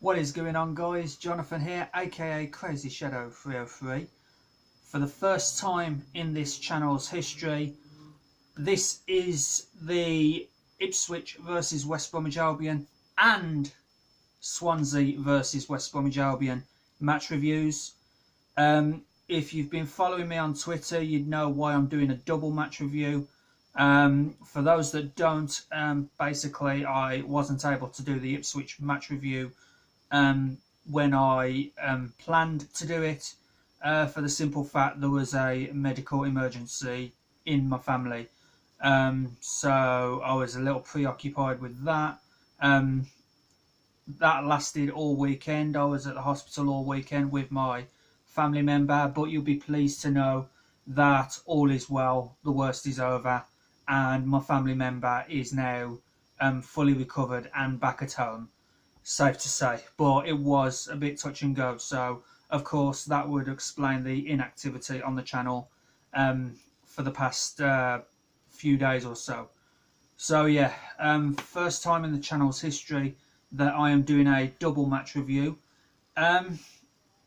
What is going on, guys? Jonathan here, aka Crazy Shadow 303. For the first time in this channel's history, this is the Ipswich versus West Bromwich Albion and Swansea versus West Bromwich Albion match reviews. If you've been following me on Twitter, you'd know why I'm doing a double match review. For those that don't, basically I wasn't able to do the Ipswich match review when I planned to do it, for the simple fact there was a medical emergency in my family. So I was a little preoccupied with that. That lasted all weekend. I was at the hospital all weekend with my family member, but you'll be pleased to know that all is well, the worst is over, and my family member is now fully recovered and back at home, safe to say. But it was a bit touch and go, so of course that would explain the inactivity on the channel for the past few days or so. So yeah, first time in the channel's history that I am doing a double match review.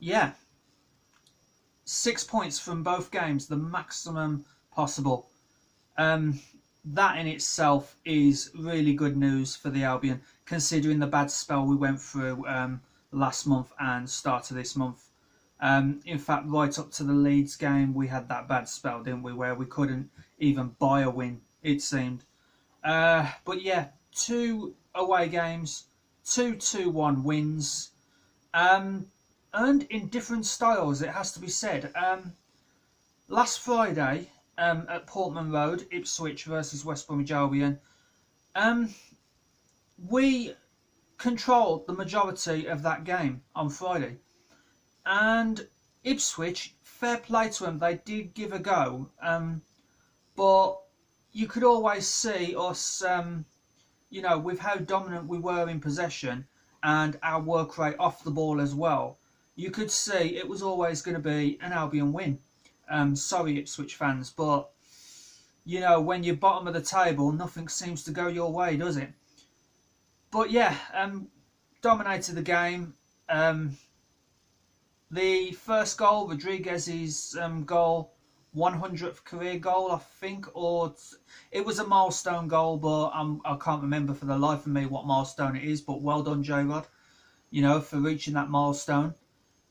Yeah, 6 points from both games, the maximum possible. That in itself is really good news for the Albion, considering the bad spell we went through last month and start of this month. In fact, right up to the Leeds game, we had that bad spell, didn't we, where we couldn't even buy a win, it seemed. But yeah, 2 away games, 2 2-1 wins, and in different styles, it has to be said. Last Friday, at Portman Road, Ipswich versus West Bromwich Albion, we controlled the majority of that game on Friday. And Ipswich, fair play to them, they did give a go. But you could always see us, you know, with how dominant we were in possession and our work rate off the ball as well. You could see it was always going to be an Albion win. Sorry, Ipswich fans, but, you know, when you're bottom of the table, nothing seems to go your way, does it? But yeah, dominated the game. The first goal, Rodriguez's goal, 100th career goal, I think, or it was a milestone goal, but I can't remember for the life of me what milestone it is. But well done, J-Rod, you know, for reaching that milestone.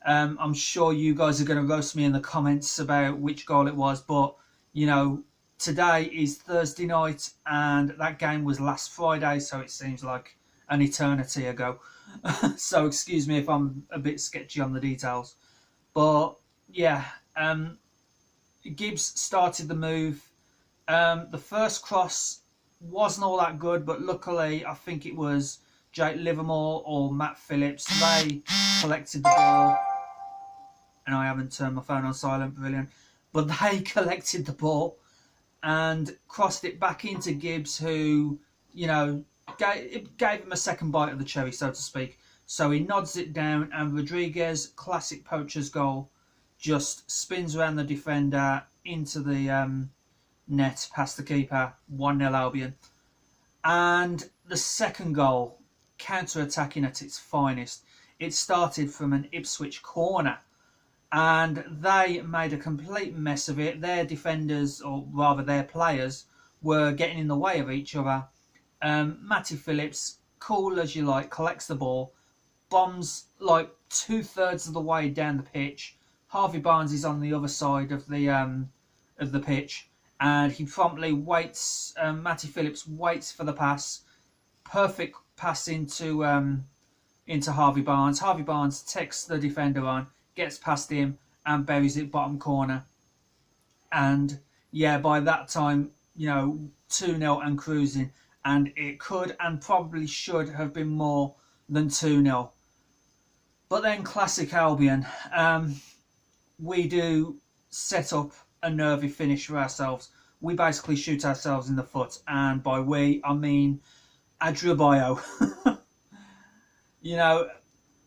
I'm sure you guys are going to roast me in the comments about which goal it was, but, you know, today is Thursday night and that game was last Friday, so it seems like an eternity ago. So excuse me if I'm a bit sketchy on the details. But yeah, Gibbs started the move. The first cross wasn't all that good, but luckily I think it was Jake Livermore or Matt Phillips. They collected the ball. And I haven't turned my phone on silent, brilliant. But they collected the ball and crossed it back into Gibbs, who, you know, gave him a second bite of the cherry, so to speak. So he nods it down, and Rodriguez, classic poacher's goal, just spins around the defender into the net, past the keeper, 1-0 Albion. And the second goal, counter-attacking at its finest. It started from an Ipswich corner, and they made a complete mess of it. Their defenders, or rather their players, were getting in the way of each other. Matty Phillips, cool as you like, collects the ball, bombs like 2/3 of the way down the pitch. Harvey Barnes is on the other side of the pitch, and he promptly waits. Matty Phillips waits for the pass. Perfect pass into Harvey Barnes. Harvey Barnes takes the defender on, gets past him and buries it bottom corner. And yeah, by that time, you know, 2-0 and cruising. And it could and probably should have been more than 2-0. But then classic Albion, we do set up a nervy finish for ourselves. We basically shoot ourselves in the foot. And by we, I mean Adrabayo. You know,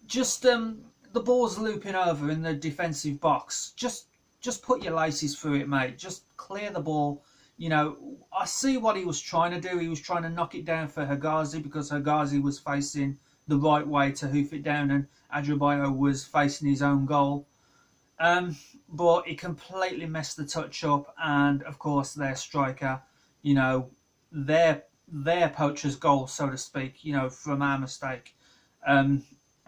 just the ball's looping over in the defensive box. Just put your laces through it, mate. Just clear the ball. You know, I see what he was trying to do. He was trying to knock it down for Hegazi because Hegazi was facing the right way to hoof it down, and Adebayo was facing his own goal. But he completely messed the touch up, and of course their striker, you know, their poacher's goal, so to speak, you know, from our mistake.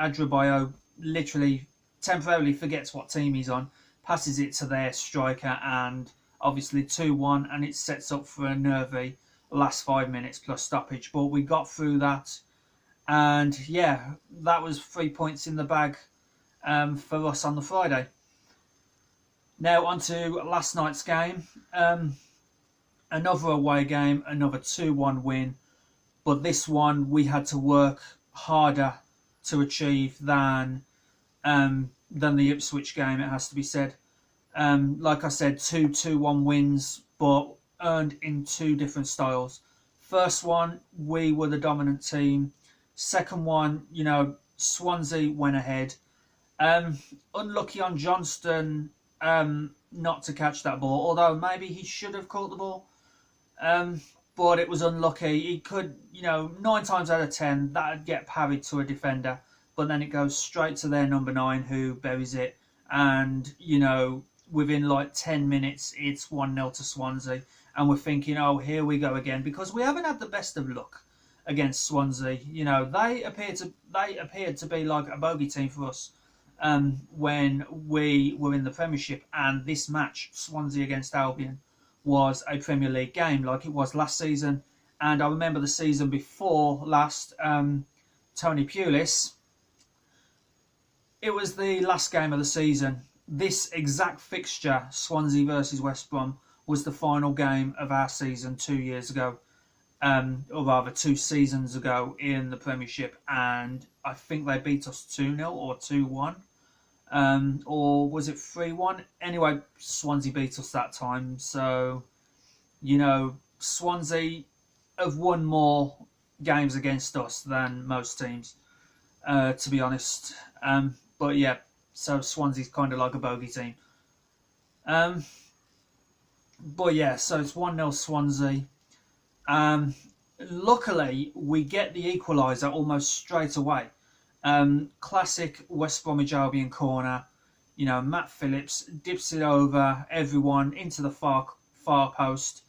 Adebayo literally temporarily forgets what team he's on, passes it to their striker, and obviously 2-1, and it sets up for a nervy last 5 minutes plus stoppage. But we got through that, and yeah, that was 3 points in the bag for us on the Friday. Now on to last night's game. Another away game, another 2-1 win, but this one we had to work harder to achieve than the Ipswich game, it has to be said. Like I said, 2-1 wins, but earned in two different styles. First one, we were the dominant team. Second one, you know, Swansea went ahead. Unlucky on Johnston not to catch that ball, although maybe he should have caught the ball. But it was unlucky. He could, you know, 9 times out of 10, that would get parried to a defender. But then it goes straight to their number 9 who buries it. And, you know, within like 10 minutes, it's 1-0 to Swansea. And we're thinking, oh, here we go again. Because we haven't had the best of luck against Swansea. You know, they appeared to be like a bogey team for us when we were in the Premiership. And this match, Swansea against Albion, was a Premier League game like it was last season. And I remember the season before last, Tony Pulis, it was the last game of the season. This exact fixture, Swansea versus West Brom, was the final game of our season 2 years ago, or rather 2 seasons ago in the Premiership, and I think they beat us 2-0 or 2-1, or was it 3-1? Anyway, Swansea beat us that time, so, you know, Swansea have won more games against us than most teams, to be honest. But yeah, so Swansea's kind of like a bogey team. But yeah, so it's 1-0 Swansea. Luckily, we get the equaliser almost straight away. Classic West Bromwich Albion corner. You know, Matt Phillips dips it over everyone into the far post.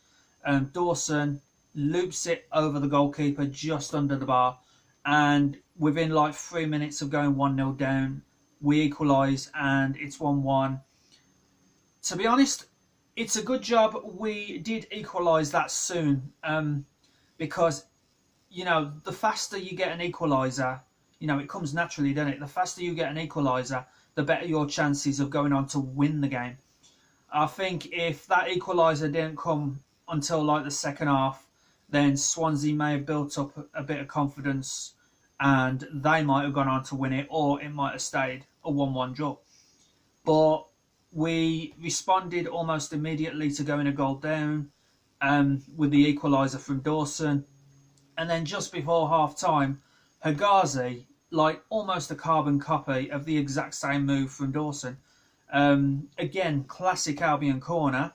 Dawson loops it over the goalkeeper just under the bar. And within like 3 minutes of going 1-0 down, we equalise and it's 1-1. To be honest, it's a good job we did equalise that soon, because, you know, the faster you get an equaliser, you know, it comes naturally, doesn't it? The faster you get an equaliser, the better your chances of going on to win the game. I think if that equaliser didn't come until like the second half, then Swansea may have built up a bit of confidence and they might have gone on to win it, or it might have stayed a 1-1 draw. But we responded almost immediately to going a goal down with the equaliser from Dawson. And then just before half-time, Hegazi, like almost a carbon copy of the exact same move from Dawson. Again, classic Albion corner.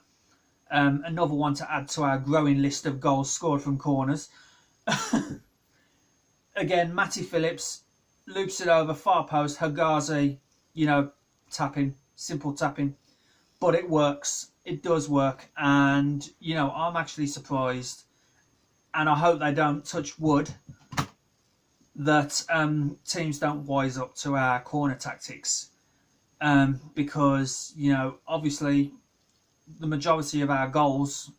Another one to add to our growing list of goals scored from corners. Again, Matty Phillips loops it over, far post, Hegazi, you know, tapping, simple tapping. But it works. It does work. And, you know, I'm actually surprised, and I hope they don't, touch wood, that teams don't wise up to our corner tactics. Because, you know, obviously the majority of our goals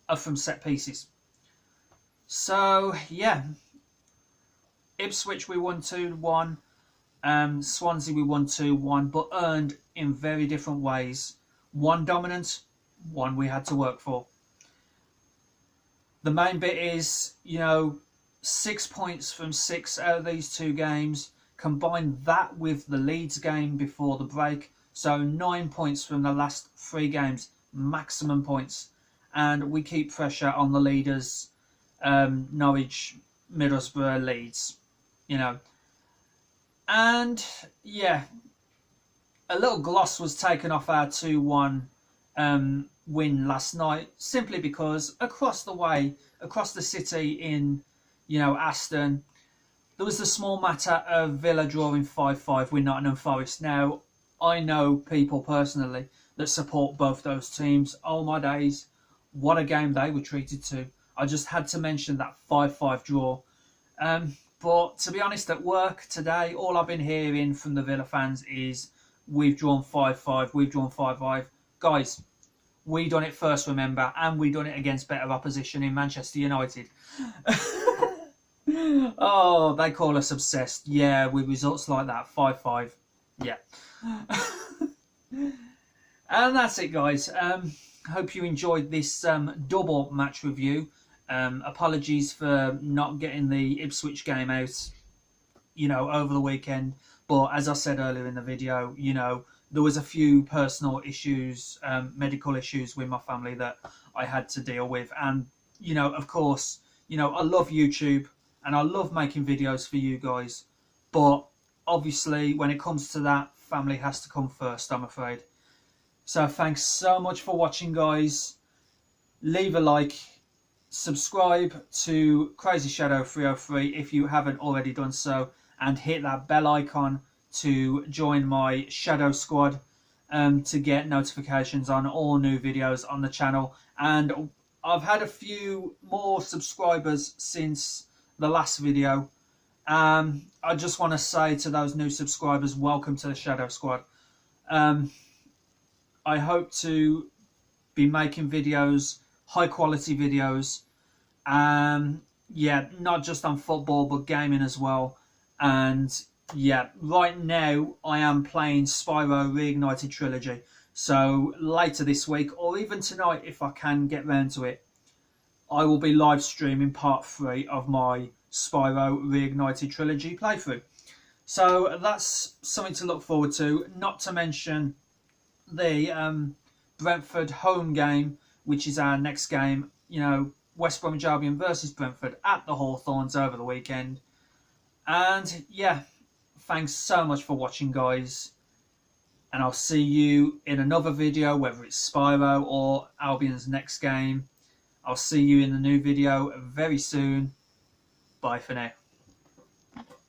are from set pieces. So, yeah. Ipswich we won 2-1. Swansea we won 2-1, but earned in very different ways. One dominant, one we had to work for. The main bit is, you know, 6 points from 6 out of these 2 games. Combine that with the Leeds game before the break. So 9 points from the last 3 games. Maximum points. And we keep pressure on the leaders, Norwich, Middlesbrough, Leeds. You know. And, yeah, a little gloss was taken off our 2-1 win last night, simply because across the way, across the city in, you know, Aston, there was the small matter of Villa drawing 5-5 with Nottingham Forest. Now, I know people personally that support both those teams. Oh my days, what a game they were treated to. I just had to mention that 5-5 draw. But to be honest, at work today, all I've been hearing from the Villa fans is we've drawn 5-5, we've drawn 5-5. Guys, we done it first, remember, and we done it against better opposition in Manchester United. Oh, they call us obsessed. Yeah, with results like that, 5-5. Yeah. And that's it, guys. Hope you enjoyed this double match review. Apologies for not getting the Ipswich game out, over the weekend. But as I said earlier in the video, there was a few personal issues, medical issues with my family that I had to deal with. And, of course, I love YouTube and I love making videos for you guys. But obviously, when it comes to that, family has to come first, I'm afraid. So thanks so much for watching, guys. Leave a like. Subscribe to Crazy Shadow 303 if you haven't already done so. And hit that bell icon to join my Shadow Squad to get notifications on all new videos on the channel. And I've had a few more subscribers since the last video. I just want to say to those new subscribers, welcome to the Shadow Squad. I hope to be making videos, high quality videos, yeah, not just on football but gaming as well. And yeah, right now I am playing Spyro Reignited Trilogy, so later this week or even tonight if I can get round to it, I will be live streaming part 3 of my Spyro Reignited Trilogy playthrough. So that's something to look forward to, not to mention the Brentford home game, which is our next game, West Bromwich Albion versus Brentford at the Hawthorns over the weekend. And yeah, thanks so much for watching, guys, and I'll see you in another video, whether it's Spyro or Albion's next game. I'll see you in the new video very soon. Bye for now.